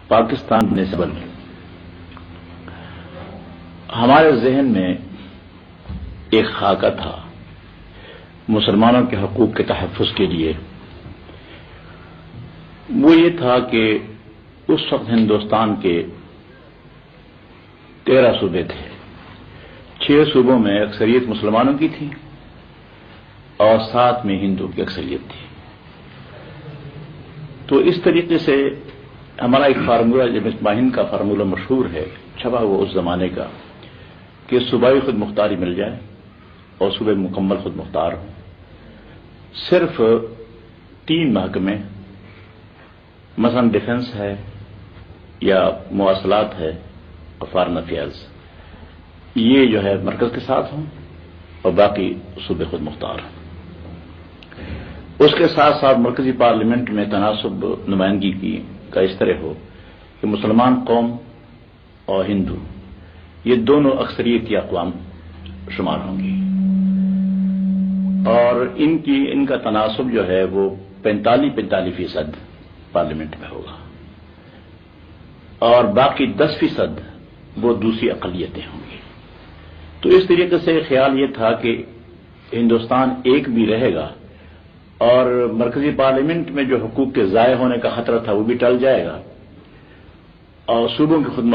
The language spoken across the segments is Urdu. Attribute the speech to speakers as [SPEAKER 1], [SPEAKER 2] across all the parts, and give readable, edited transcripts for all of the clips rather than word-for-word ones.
[SPEAKER 1] پاکستان نسبت ہمارے ذہن میں ایک خاکہ تھا مسلمانوں کے حقوق کے تحفظ کے لیے. وہ یہ تھا کہ اس وقت ہندوستان کے 13 صوبے تھے. 6 صوبوں میں اکثریت مسلمانوں کی تھی اور 7 میں ہندو کی اکثریت تھی. تو اس طریقے سے ہمارا ایک فارمولہ جب ہند کا فارمولہ مشہور ہے چھپا ہوا اس زمانے کا کہ صوبائی خود مختاری مل جائے اور صوبے مکمل خود مختار ہوں. صرف 3 محکمے مثلا ڈیفنس ہے یا مواصلات ہے اور فارن افیئرز یہ جو ہے مرکز کے ساتھ ہوں اور باقی صوبے خود مختار ہوں. اس کے ساتھ ساتھ مرکزی پارلیمنٹ میں تناسب نمائندگی کی کا اس طرح ہو کہ مسلمان قوم اور ہندو یہ دونوں اکثریتی اقوام شمار ہوں گی اور ان کا تناسب جو ہے وہ 45% پارلیمنٹ میں ہوگا اور باقی 10% وہ دوسری اقلیتیں ہوں گی. تو اس طریقے سے خیال یہ تھا کہ ہندوستان ایک بھی رہے گا اور مرکزی پارلیمنٹ میں جو حقوق کے ضائع ہونے کا خطرہ تھا وہ بھی ٹل جائے گا اور صوبوں کی خود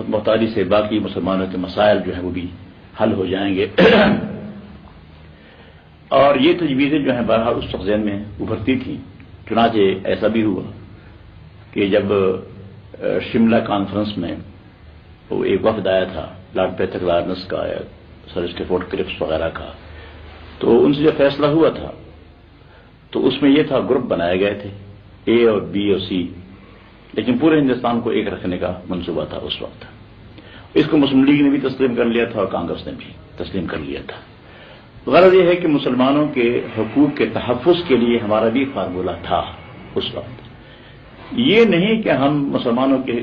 [SPEAKER 1] مختاری سے باقی مسلمانوں کے مسائل جو ہیں وہ بھی حل ہو جائیں گے. اور یہ تجویزیں جو ہیں بہرحال اس وقت ذہن میں ابھرتی تھیں. چنانچہ ایسا بھی ہوا کہ جب شملہ کانفرنس میں وہ ایک وفد آیا تھا لارڈ پیتھک لارنس کا یا سر اسٹیفورڈ کرپس وغیرہ کا تو ان سے جو فیصلہ ہوا تھا تو اس میں یہ تھا گروپ بنائے گئے تھے اے اور بی اور سی لیکن پورے ہندوستان کو ایک رکھنے کا منصوبہ تھا اس وقت. اس کو مسلم لیگ نے بھی تسلیم کر لیا تھا اور کانگریس نے بھی تسلیم کر لیا تھا. غرض یہ ہے کہ مسلمانوں کے حقوق کے تحفظ کے لیے ہمارا بھی فارمولہ تھا اس وقت. یہ نہیں کہ ہم مسلمانوں کے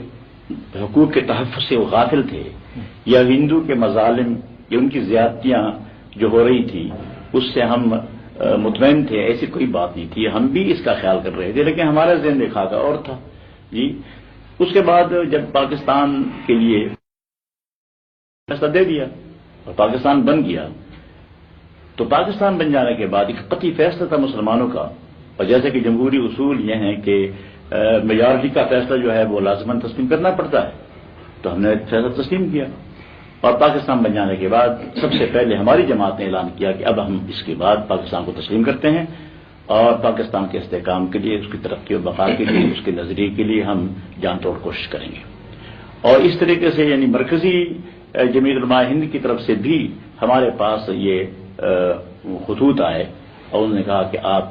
[SPEAKER 1] حقوق کے تحفظ سے غافل تھے یا ہندو کے مظالم یا ان کی زیادتیاں جو ہو رہی تھی اس سے ہم مطمئن تھے. ایسی کوئی بات نہیں تھی. ہم بھی اس کا خیال کر رہے تھے لیکن ہمارا ذہن دیکھا کا اور تھا. جی اس کے بعد جب پاکستان کے لیے فیصلہ دے دیا اور پاکستان بن گیا تو پاکستان بن جانے کے بعد ایک قطعی فیصلہ تھا مسلمانوں کا. اور جیسے کہ جمہوری اصول یہ ہیں کہ میجارٹی کا فیصلہ جو ہے وہ لازماً تسلیم کرنا پڑتا ہے تو ہم نے فیصلہ تسلیم کیا اور پاکستان بن جانے کے بعد سب سے پہلے ہماری جماعت نے اعلان کیا کہ اب ہم اس کے بعد پاکستان کو تسلیم کرتے ہیں اور پاکستان کے استحکام کے لیے اس کی ترقی و بقا کے لیے اس کے نظریے کے لیے ہم جان توڑ کوشش کریں گے. اور اس طریقے سے یعنی مرکزی جمعیت علماء ہند کی طرف سے بھی ہمارے پاس یہ خطوط آئے اور انہوں نے کہا کہ آپ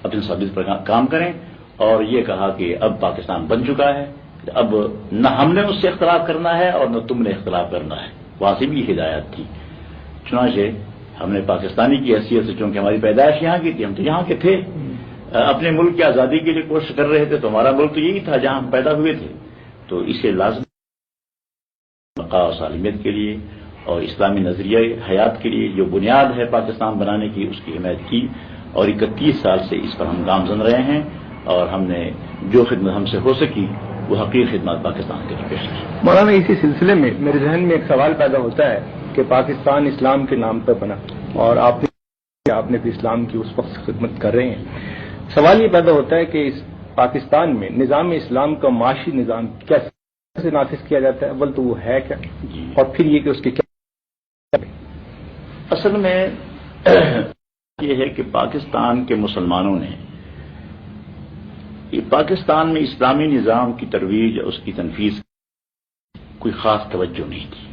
[SPEAKER 1] اپنی ثابت پر کام کریں اور یہ کہا کہ اب پاکستان بن چکا ہے اب نہ ہم نے اس سے اختلاف کرنا ہے اور نہ تم نے اختلاف کرنا ہے. وہاں سے بھی ہدایت تھی. چنانچہ ہم نے پاکستانی کی حیثیت سے چونکہ ہماری پیدائش یہاں کی تھی ہم تو یہاں کے تھے اپنے ملک کی آزادی کے لیے کوشش کر رہے تھے تو ہمارا ملک تو یہی تھا جہاں ہم پیدا ہوئے تھے. تو اسے لازم بقا و سالمیت کے لیے اور اسلامی نظریہ حیات کے لیے جو بنیاد ہے پاکستان بنانے کی اس کی حمایت کی اور 31 سال سے اس پر ہم گامزن رہے ہیں اور ہم نے جو خدمت ہم سے ہو سکی وہ حقیقی خدمات پاکستان کے لیے پیش کی.
[SPEAKER 2] مولانا اسی سلسلے میں میرے ذہن میں ایک سوال پیدا ہوتا ہے کہ پاکستان اسلام کے نام پر بنا اور آپ نے بھی اسلام کی اس وقت خدمت کر رہے ہیں. سوال یہ پیدا ہوتا ہے کہ اس پاکستان میں نظام اسلام کا معاشی نظام کیسے نافذ کیا جاتا ہے؟ اول تو وہ ہے کیا اور پھر یہ کہ اس کے کیا
[SPEAKER 1] اصل میں یہ ہے کہ پاکستان کے مسلمانوں نے پاکستان میں اسلامی نظام کی ترویج اس کی تنفیذ کوئی خاص توجہ نہیں تھی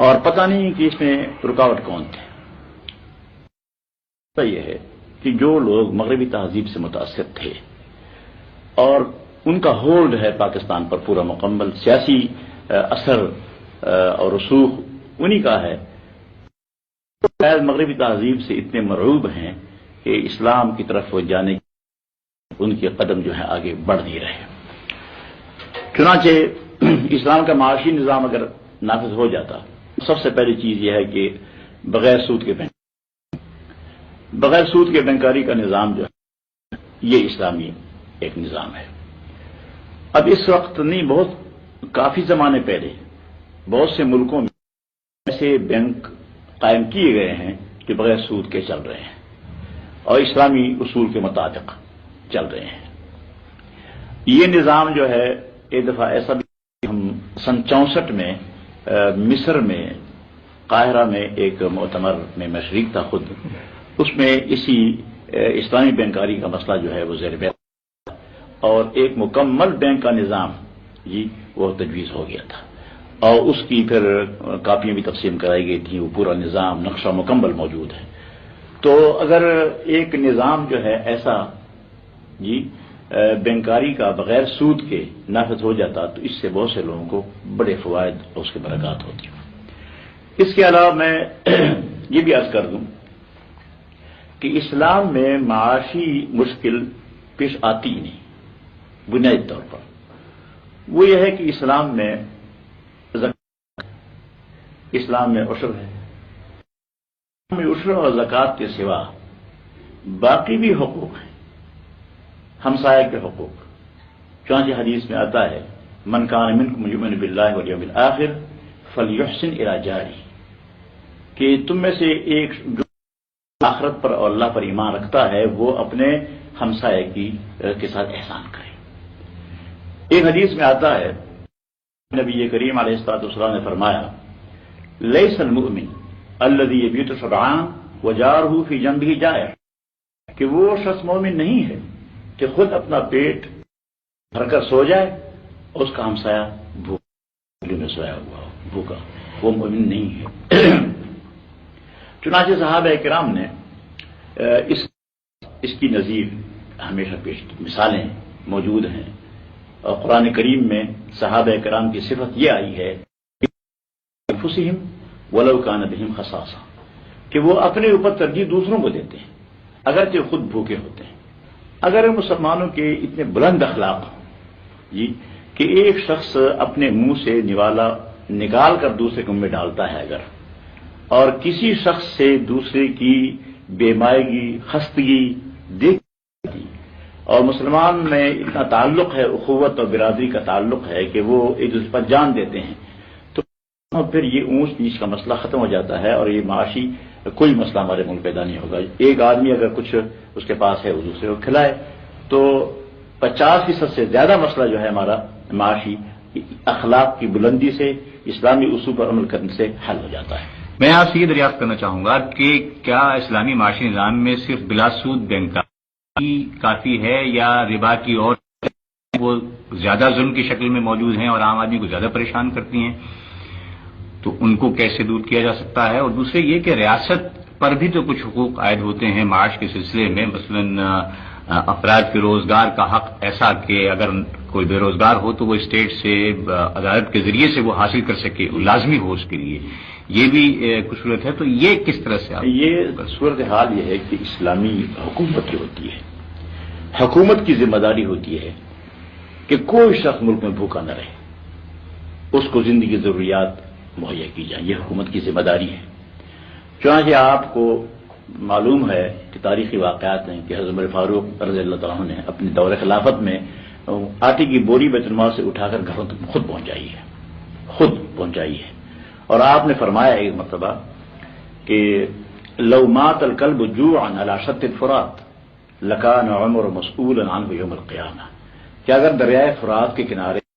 [SPEAKER 1] اور پتہ نہیں کہ اس میں رکاوٹ کون تھے. یہ ہے کہ جو لوگ مغربی تہذیب سے متاثر تھے اور ان کا ہولڈ ہے پاکستان پر پورا مکمل سیاسی اثر اور رسوخ انہی کا ہے شاید مغربی تہذیب سے اتنے مرعوب ہیں کہ اسلام کی طرف جانے کی ان کے قدم جو ہے آگے بڑھ نہیں رہے. چنانچہ اسلام کا معاشی نظام اگر نافذ ہو جاتا سب سے پہلی چیز یہ ہے کہ بغیر سود کے بینکاری کا نظام جو ہے یہ اسلامی ایک نظام ہے اب اس وقت نہیں، بہت کافی زمانے پہلے بہت سے ملکوں میں ایسے بینک قائم کیے گئے ہیں جو بغیر سود کے چل رہے ہیں اور اسلامی اصول کے مطابق چل رہے ہیں۔ یہ نظام جو ہے ایک دفعہ ایسا بھی، ہم سن 64 میں مصر میں قاہرہ میں ایک مؤتمر میں میں شریک تھا خود، اس میں اسی اسلامی بینکاری کا مسئلہ جو ہے وہ زیر بحث اور ایک مکمل بینک کا نظام وہ تجویز ہو گیا تھا اور اس کی پھر کاپیاں بھی تقسیم کرائی گئی تھیں، وہ پورا نظام نقشہ مکمل موجود ہے۔ تو اگر ایک نظام جو ہے ایسا بینکاری کا بغیر سود کے نافذ ہو جاتا تو اس سے بہت سے لوگوں کو بڑے فوائد اور اس کے برکات ہوتی۔ اس کے علاوہ میں یہ بھی عرض کر دوں کہ اسلام میں معاشی مشکل پیش آتی ہی نہیں، بنیادی طور پر وہ یہ ہے کہ اسلام میں اسلام میں عشر ہے، اسلام میں عشر اور زکوٰۃ کے سوا باقی بھی حقوق ہیں، ہمسایہ کے حقوق۔ چنانچہ حدیث میں آتا ہے من کان منکم یؤمن باللہ والیوم الآخر فلیحسن الی جارہ، کہ تم میں سے ایک جو آخرت پر اور اللہ پر ایمان رکھتا ہے وہ اپنے ہمسایہ کے ساتھ احسان کرے۔ ایک حدیث میں آتا ہے نبی کریم علیہ الصلوۃ والسلام نے فرمایا لیس المؤمن الذی یبیت شبعان وجارہ فی جنبہ جائع، کہ وہ شخص مومن نہیں ہے کہ خود اپنا پیٹ بھر کر سو جائے اور اس کا ہمسایہ میں سویا ہوا ہو بھوکا، وہ مومن نہیں ہے۔ چنانچہ صحابہ کرام نے اس کی نظیر ہمیشہ پیش کی، مثالیں موجود ہیں اور قرآن کریم میں صحابہ کرام کی صفت یہ آئی ہے انفسہم ولو کان بہم خصاصہ، کہ وہ اپنے اوپر ترجیح دوسروں کو دیتے ہیں اگرچہ خود بھوکے ہوتے ہیں۔ اگر مسلمانوں کے اتنے بلند اخلاق ہوں کہ ایک شخص اپنے منہ سے نوالا نکال کر دوسرے کے منہ میں ڈالتا ہے اگر، اور کسی شخص سے دوسرے کی بیمائگی خستگی دیکھتی، اور مسلمان میں اتنا تعلق ہے، اخوت اور برادری کا تعلق ہے کہ وہ ایک دوسرے پر جان دیتے ہیں، تو پھر یہ اونچ نیچ کا مسئلہ ختم ہو جاتا ہے اور یہ معاشی کوئی مسئلہ ہمارے ملک پیدا نہیں ہوگا۔ ایک آدمی اگر کچھ اس کے پاس ہے وہ دوسرے کو کھلائے تو 50% سے زیادہ مسئلہ جو ہے ہمارا معاشی اخلاق کی بلندی سے، اسلامی اصول پر عمل کرنے سے حل ہو جاتا ہے۔
[SPEAKER 3] میں آپ سے یہ دریافت کرنا چاہوں گا کہ کیا اسلامی معاشی نظام میں صرف بلا سود بینکاری کافی ہے یا ربا کی اور وہ زیادہ ظلم کی شکل میں موجود ہیں اور عام آدمی کو زیادہ پریشان کرتی ہیں، تو ان کو کیسے دور کیا جا سکتا ہے؟ اور دوسرے یہ کہ ریاست پر بھی تو کچھ حقوق عائد ہوتے ہیں معاش کے سلسلے میں، مثلاً افراد کے روزگار کا حق ایسا کہ اگر کوئی بے روزگار ہو تو وہ اسٹیٹ سے عدالت کے ذریعے سے وہ حاصل کر سکے، لازمی ہو اس کے لیے، یہ بھی کچھ صورت ہے۔ تو یہ کس طرح سے
[SPEAKER 1] یہ صورتحال یہ ہے کہ اسلامی حکومت جو ہوتی ہے، حکومت کی ذمہ داری ہوتی ہے کہ کوئی شخص ملک میں بھوکا نہ رہے، اس کو زندگی کی ضروریات مہیا کی جائیں، یہ حکومت کی ذمہ داری ہے۔ چنانچہ آپ کو معلوم ہے کہ تاریخی واقعات ہیں کہ حضرت عمر فاروق رضی اللہ تعالیٰ عنہ نے اپنے دور خلافت میں آٹے کی بوری بیت المال سے اٹھا کر گھروں تک خود پہنچائی ہے، اور آپ نے فرمایا ایک مرتبہ کہ لو مات الکلب جوعا علی شط الفرات لکان عمر مسئولا عنہ یوم القیامہ، کہ اگر دریائے فرات کے کنارے